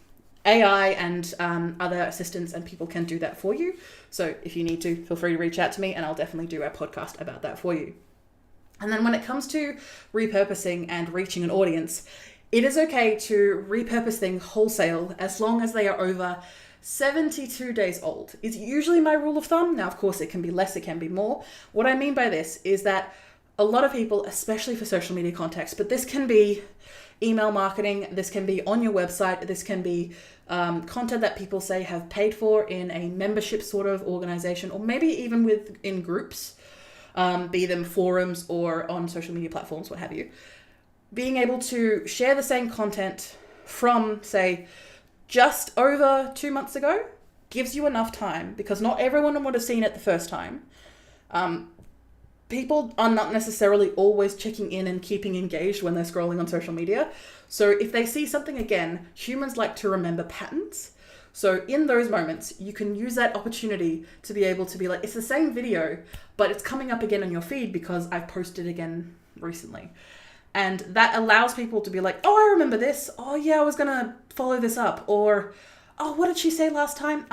Speaker 1: AI and other assistants and people can do that for you. So if you need to, feel free to reach out to me and I'll definitely do a podcast about that for you. And then when it comes to repurposing and reaching an audience, it is okay to repurpose things wholesale as long as they are over 72 days old is usually my rule of thumb. Now, of course, it can be less, it can be more. What I mean by this is that a lot of people, especially for social media context, but this can be email marketing, this can be on your website, this can be content that people say have paid for in a membership sort of organization, or maybe even in groups, be them forums or on social media platforms, what have you. Being able to share the same content from, say, just over 2 months ago gives you enough time, because not everyone would have seen it the first time. People are not necessarily always checking in and keeping engaged when they're scrolling on social media. So if they see something again, humans like to remember patterns. So in those moments, you can use that opportunity to be able to be like, it's the same video, but it's coming up again on your feed because I've posted again recently. And that allows people to be like, oh, I remember this. Oh yeah, I was gonna follow this up. Or, oh, what did she say last time?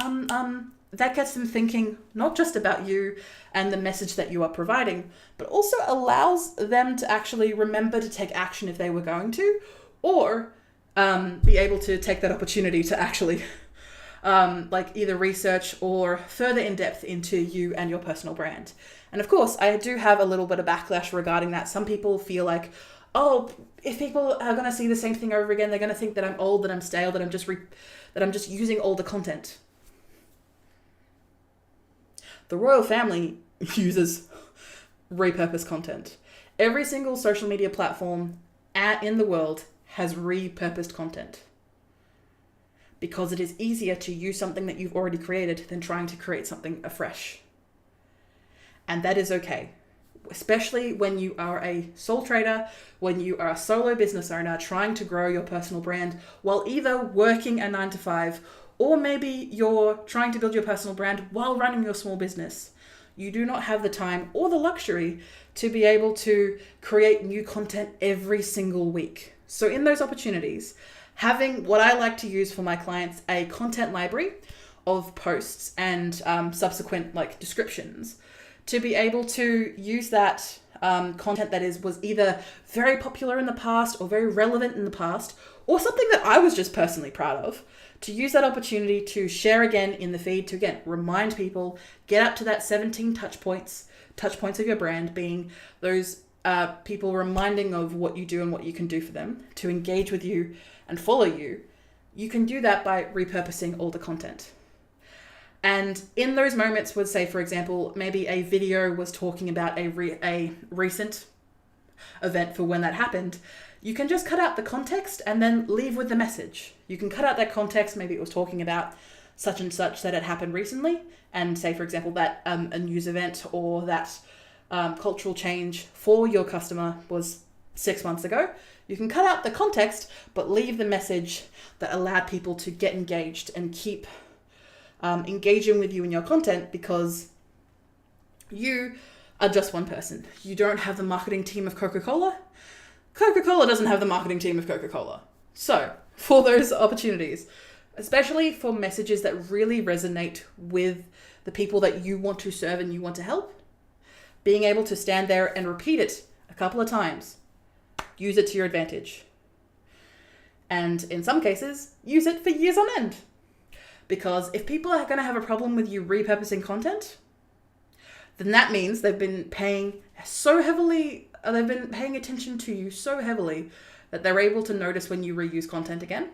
Speaker 1: That gets them thinking not just about you and the message that you are providing, but also allows them to actually remember to take action if they were going to, or be able to take that opportunity to actually either research or further in depth into you and your personal brand. And of course, I do have a little bit of backlash regarding that. Some people feel like, oh, if people are going to see the same thing over again, they're going to think that I'm old, that I'm stale, that I'm just using older content. The royal family uses repurposed content. Every single social media platform in the world has repurposed content, because it is easier to use something that you've already created than trying to create something afresh. And that is okay, especially when you are a sole trader, when you are a solo business owner trying to grow your personal brand while either working a 9-to-5, or maybe you're trying to build your personal brand while running your small business. You do not have the time or the luxury to be able to create new content every single week. So in those opportunities, having what I like to use for my clients, a content library of posts and subsequent descriptions, to be able to use that content that was either very popular in the past or very relevant in the past, or something that I was just personally proud of, to use that opportunity to share again in the feed, to again remind people, get up to that 17 touch points of your brand, being those people reminding of what you do and what you can do for them, to engage with you and follow you. You can do that by repurposing all the content. And in those moments would say, for example, maybe a video was talking about a recent event for when that happened. You can just cut out the context and then leave with the message. You can cut out that context. Maybe it was talking about such and such that had happened recently, and say, for example, that a news event or that cultural change for your customer was 6 months ago. You can cut out the context, but leave the message that allowed people to get engaged and keep engaging with you in your content, because you are just one person. You don't have the marketing team of Coca-Cola. Coca-Cola doesn't have the marketing team of Coca-Cola. So for those opportunities, especially for messages that really resonate with the people that you want to serve and you want to help, being able to stand there and repeat it a couple of times, use it to your advantage. And in some cases, use it for years on end. Because if people are going to have a problem with you repurposing content, then that means they've been paying attention to you so heavily that they're able to notice when you reuse content again.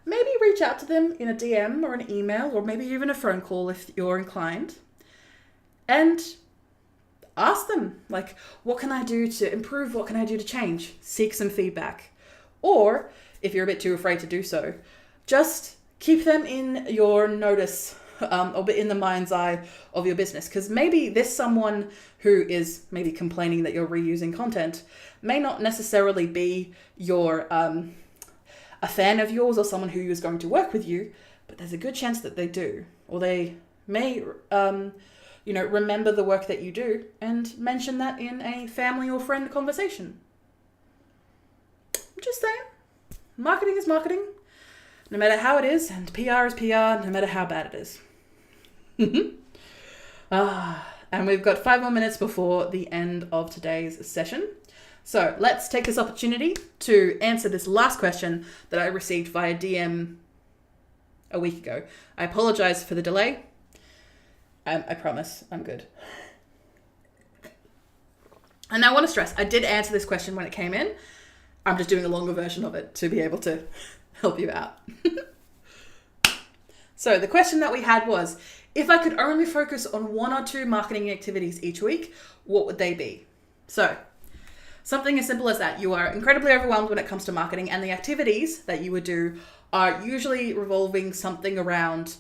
Speaker 1: Maybe reach out to them in a DM or an email, or maybe even a phone call if you're inclined, and ask them, what can I do to improve? What can I do to change? Seek some feedback. Or if you're a bit too afraid to do so, just keep them in your notice or in the mind's eye of your business. Because maybe this someone who is maybe complaining that you're reusing content may not necessarily be a fan of yours or someone who is going to work with you, but there's a good chance that they do. Or they may remember the work that you do and mention that in a family or friend conversation. I'm just saying, marketing is marketing, no matter how it is, and PR is PR, no matter how bad it is. And we've got 5 more minutes before the end of today's session. So let's take this opportunity to answer this last question that I received via DM a week ago. I apologize for the delay. I promise I'm good. And I want to stress, I did answer this question when it came in. I'm just doing a longer version of it to be able to help you out. So the question that we had was, if I could only focus on 1 or 2 marketing activities each week, what would they be? So something as simple as that. You are incredibly overwhelmed when it comes to marketing, and the activities that you would do are usually revolving something around,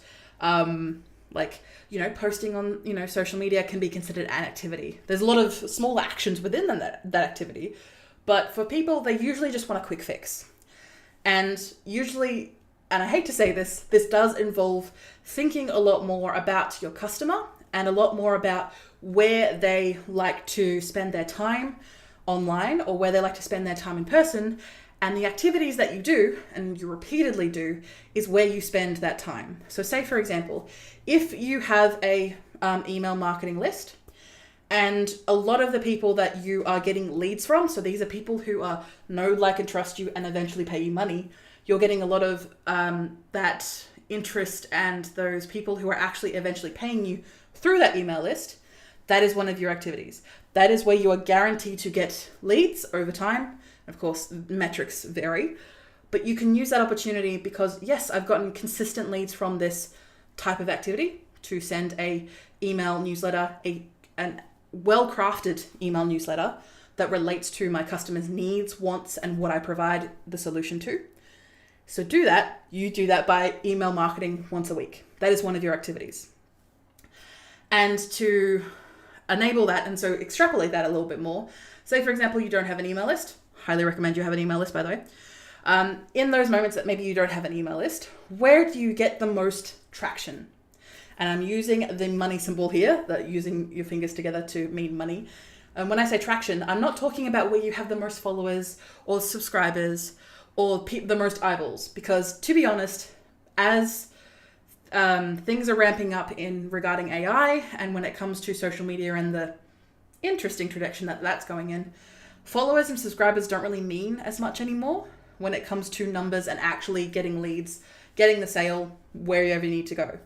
Speaker 1: posting on, social media can be considered an activity. There's a lot of small actions within that activity, but for people, they usually just want a quick fix. And usually, and I hate to say this does involve thinking a lot more about your customer and a lot more about where they like to spend their time online or where they like to spend their time in person. And the activities that you do, and you repeatedly do, is where you spend that time. So say, for example, if you have a email marketing list, and a lot of the people that you are getting leads from, so these are people who know, like, and trust you and eventually pay you money, you're getting a lot of that interest and those people who are actually eventually paying you through that email list. That is one of your activities. That is where you are guaranteed to get leads over time. Of course, metrics vary, but you can use that opportunity because, yes, I've gotten consistent leads from this type of activity to send a email newsletter, an well-crafted email newsletter that relates to my customers' needs, wants, and what I provide the solution to. So you do that by email marketing once a week. That is one of your activities. And to enable that, and so extrapolate that a little bit more, say, for example, you don't have an email list. Highly recommend you have an email list, by the way. In those moments that maybe you don't have an email list, where do you get the most traction? And I'm using the money symbol here, that using your fingers together to mean money. And when I say traction, I'm not talking about where you have the most followers or subscribers or the most eyeballs, because to be honest, as things are ramping up regarding AI, and when it comes to social media and the interesting direction that's going in, followers and subscribers don't really mean as much anymore when it comes to numbers and actually getting leads, getting the sale wherever you need to go.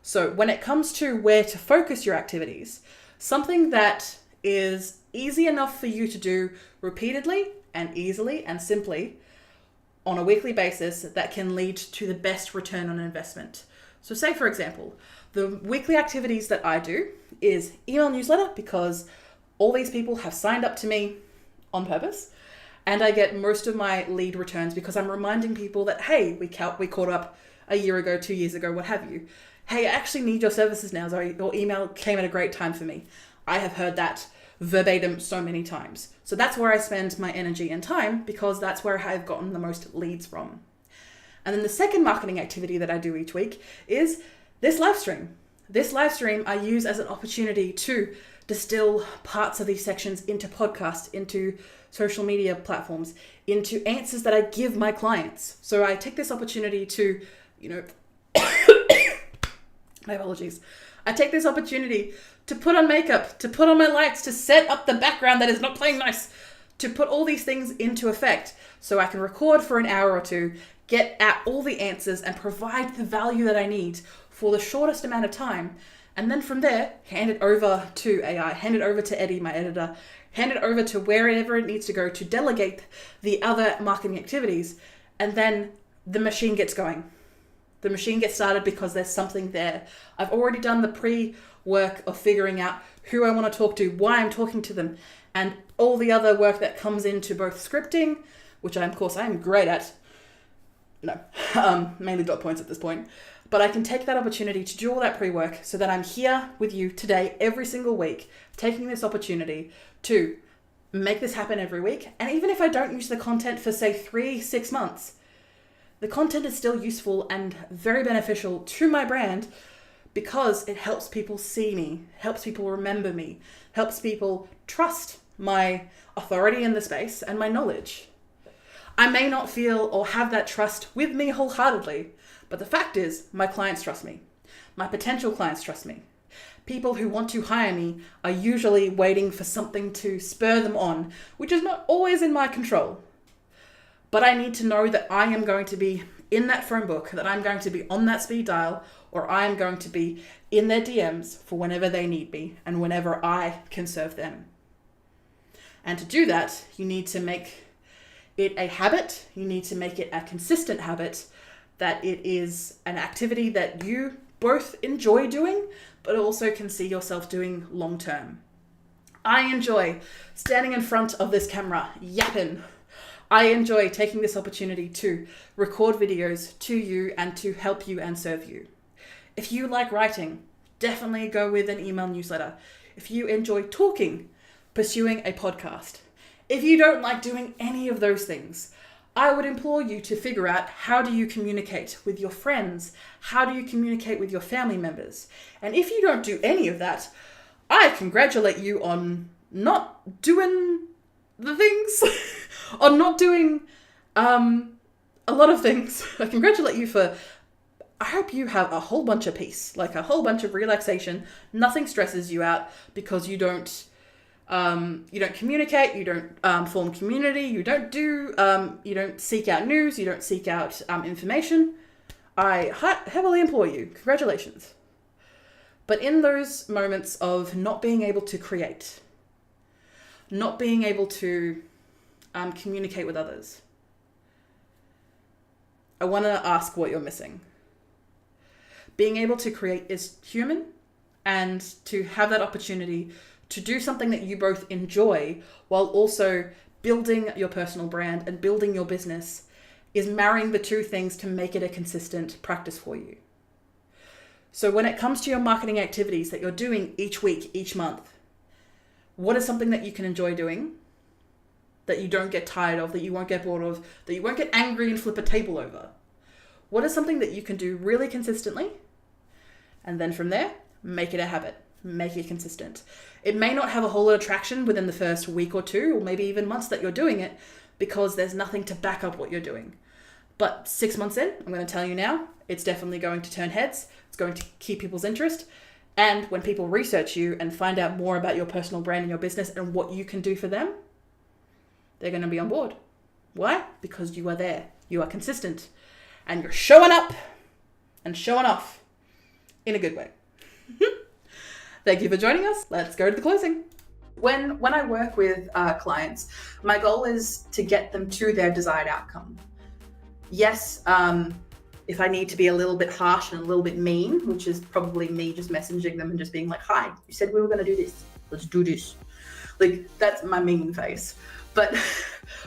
Speaker 1: So when it comes to where to focus your activities, something that is easy enough for you to do repeatedly and easily and simply on a weekly basis that can lead to the best return on investment. So say, for example, the weekly activities that I do is email newsletter, because all these people have signed up to me on purpose, and I get most of my lead returns because I'm reminding people that, hey, we caught up a year ago, 2 years ago, what have you. Hey, I actually need your services now. Sorry, your email came at a great time for me. I have heard that verbatim so many times. So that's where I spend my energy and time, because that's where I've gotten the most leads from. And then the second marketing activity that I do each week is this live stream. This live stream I use as an opportunity to distill parts of these sections into podcasts, into social media platforms, into answers that I give my clients. So I take this opportunity to, my apologies. I take this opportunity to put on makeup, to put on my lights, to set up the background that is not playing nice, to put all these things into effect so I can record for an hour or two, get at all the answers and provide the value that I need for the shortest amount of time. And then from there, hand it over to AI, hand it over to Eddie, my editor, hand it over to wherever it needs to go to delegate the other marketing activities. And then the machine gets going. The machine gets started because there's something there. I've already done the pre-work of figuring out who I want to talk to, why I'm talking to them, and all the other work that comes into both scripting, which I am great at. No, mainly dot points at this point. But I can take that opportunity to do all that pre-work so that I'm here with you today, every single week, taking this opportunity to make this happen every week. And even if I don't use the content for, say, 3-6 months, the content is still useful and very beneficial to my brand because it helps people see me, helps people remember me, helps people trust my authority in the space and my knowledge. I may not feel or have that trust with me wholeheartedly, but the fact is my clients trust me. My potential clients trust me. People who want to hire me are usually waiting for something to spur them on, which is not always in my control. But I need to know that I am going to be in that phone book that I'm going to be on that speed dial, or I'm going to be in their DMs for whenever they need me and whenever I can serve them. And to do that, you need to make it a habit. You need to make it a consistent habit, that it is an activity that you both enjoy doing, but also can see yourself doing long term. I enjoy standing in front of this camera, yapping. I enjoy taking this opportunity to record videos to you and to help you and serve you. If you like writing, definitely go with an email newsletter. If you enjoy talking, pursuing a podcast. If you don't like doing any of those things, I would implore you to figure out, how do you communicate with your friends? How do you communicate with your family members? And if you don't do any of that, I congratulate you on not doing the things, on not doing a lot of things. I congratulate you for, I hope you have a whole bunch of peace, like a whole bunch of relaxation. Nothing stresses you out because you don't communicate, you don't form community, you don't seek out news, you don't seek out information. I heavily implore you, congratulations. But in those moments of not being able to create, not being able to communicate with others, I want to ask what you're missing. Being able to create is human, and to have that opportunity to do something that you both enjoy while also building your personal brand and building your business is marrying the two things to make it a consistent practice for you. So when it comes to your marketing activities that you're doing each week, each month, what is something that you can enjoy doing, that you don't get tired of, that you won't get bored of, that you won't get angry and flip a table over? What is something that you can do really consistently? And then from there, make it a habit. Make it consistent. It may not have a whole lot of traction within the first week or two, or maybe even months that you're doing it, because there's nothing to back up what you're doing. But 6 months in, I'm going to tell you now, it's definitely going to turn heads. It's going to keep people's interest. And when people research you and find out more about your personal brand and your business and what you can do for them, they're going to be on board. Why? Because you are there. You are consistent. And you're showing up and showing off in a good way. Thank you for joining us. Let's go to the closing. When I work with clients, my goal is to get them to their desired outcome. Yes, if I need to be a little bit harsh and a little bit mean, which is probably me just messaging them and just being like, hi, you said we were going to do this. Let's do this. Like, that's my mean face. But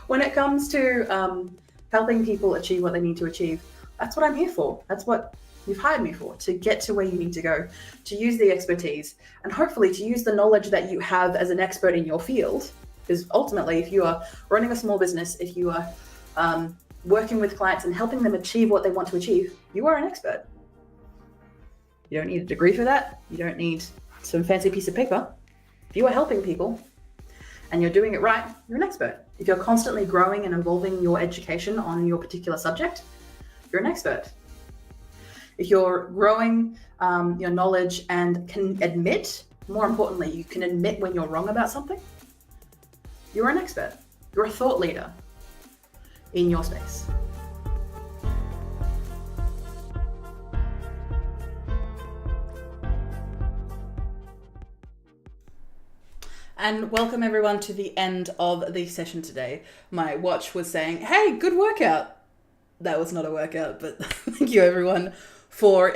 Speaker 1: when it comes to helping people achieve what they need to achieve, that's what I'm here for. That's what you've hired me for, to get to where you need to go, to use the expertise, and hopefully to use the knowledge that you have as an expert in your field. Because ultimately, if you are running a small business, if you are working with clients and helping them achieve what they want to achieve, you are an expert. You don't need a degree for that. You don't need some fancy piece of paper. If you are helping people and you're doing it right, you're an expert. If you're constantly growing and evolving your education on your particular subject, you're an expert. If you're growing your knowledge and can admit, more importantly, you can admit when you're wrong about something, you're an expert. You're a thought leader in your space. And welcome everyone to the end of the session today. My watch was saying, hey, good workout. That was not a workout, but thank you everyone for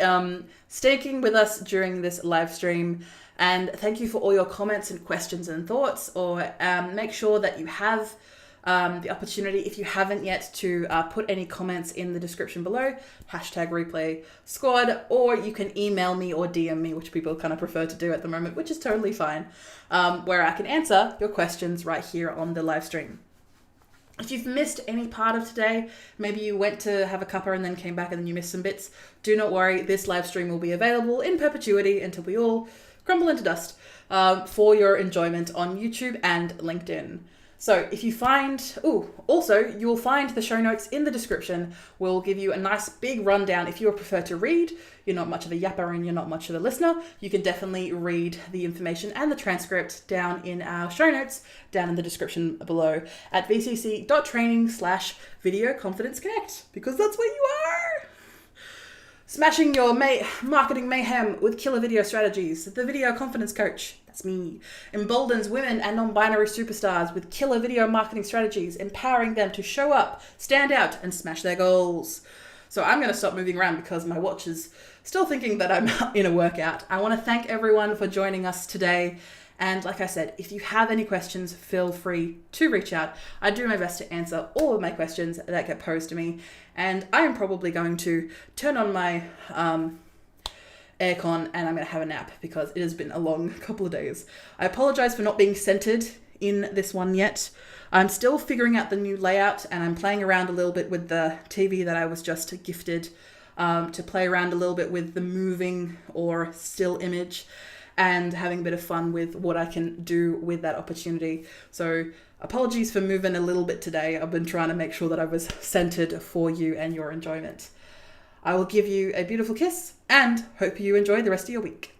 Speaker 1: sticking with us during this live stream. And thank you for all your comments and questions and thoughts, or make sure that you have the opportunity, if you haven't yet, to put any comments in the description below, #replay squad, or you can email me or DM me, which people kind of prefer to do at the moment, which is totally fine, where I can answer your questions right here on the live stream. If you've missed any part of today, maybe you went to have a cuppa and then came back and then you missed some bits, do not worry, this live stream will be available in perpetuity until we all crumble into dust for your enjoyment on YouTube and LinkedIn. So if you find, also you will find the show notes in the description. We'll give you a nice big rundown. If you prefer to read, you're not much of a yapper and you're not much of a listener, you can definitely read the information and the transcript down in our show notes, down in the description below at vcc.training/video confidence connect, because that's where you are. Smashing your marketing mayhem with killer video strategies. The video confidence coach, that's me, emboldens women and non-binary superstars with killer video marketing strategies, empowering them to show up, stand out, and smash their goals. So I'm going to stop moving around because my watch is still thinking that I'm in a workout. I want to thank everyone for joining us today. And like I said, if you have any questions, feel free to reach out. I do my best to answer all of my questions that get posed to me. And I am probably going to turn on my aircon and I'm going to have a nap because it has been a long couple of days. I apologize for not being centered in this one yet. I'm still figuring out the new layout and I'm playing around a little bit with the TV that I was just gifted, to play around a little bit with the moving or still image and having a bit of fun with what I can do with that opportunity. So apologies for moving a little bit today. I've been trying to make sure that I was centered for you and your enjoyment. I will give you a beautiful kiss and hope you enjoy the rest of your week.